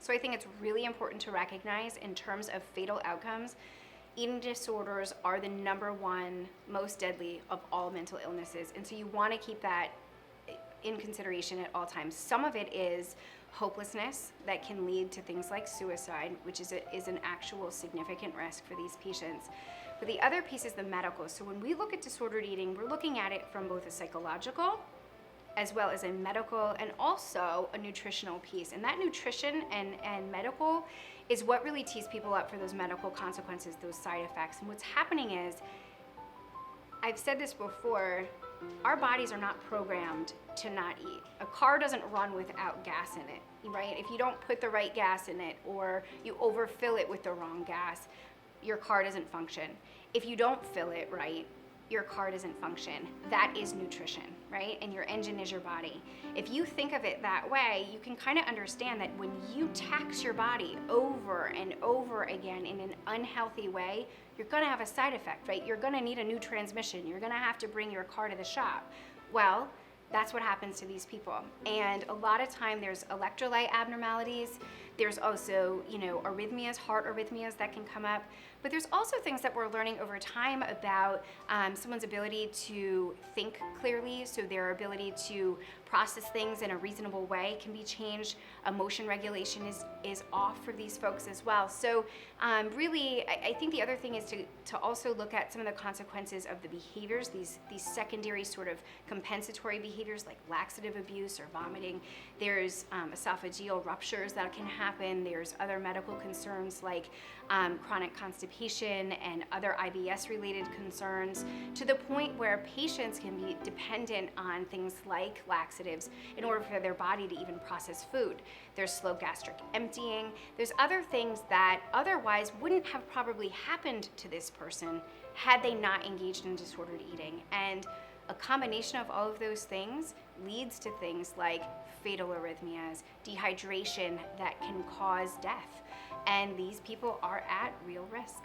So I think it's really important to recognize in terms of fatal outcomes, eating disorders are the number one most deadly of all mental illnesses. And so you want to keep that in consideration at all times. Some of it is hopelessness that can lead to things like suicide, which is an actual significant risk for these patients. But the other piece is the medical. So when we look at disordered eating, we're looking at it from both a psychological as well as a medical and also a nutritional piece. And that nutrition and medical is what really tees people up for those medical consequences, those side effects. And what's happening is, I've said this before, our bodies are not programmed to not eat. A car doesn't run without gas in it, right? If you don't put the right gas in it or you overfill it with the wrong gas, your car doesn't function. If you don't fill it right, your car doesn't function. That is nutrition, right? And your engine is your body. If you think of it that way, you can kind of understand that when you tax your body over and over again in an unhealthy way, you're gonna have a side effect, right? You're gonna need a new transmission. You're gonna have to bring your car to the shop. Well, that's what happens to these people. And a lot of time there's electrolyte abnormalities. There's also, arrhythmias, heart arrhythmias that can come up. But there's also things that we're learning over time about someone's ability to think clearly, so their ability to process things in a reasonable way can be changed. Emotion regulation is off for these folks as well. So really, I think the other thing is to also look at some of the consequences of the behaviors, these secondary sort of compensatory behaviors like laxative abuse or vomiting. There's esophageal ruptures that can happen. There's other medical concerns like chronic constipation and other IBS-related concerns, to the point where patients can be dependent on things like laxatives in order for their body to even process food. There's slow gastric emptying. There's other things that otherwise wouldn't have probably happened to this person had they not engaged in disordered eating. And a combination of all of those things leads to things like fatal arrhythmias, dehydration that can cause death. And these people are at real risk.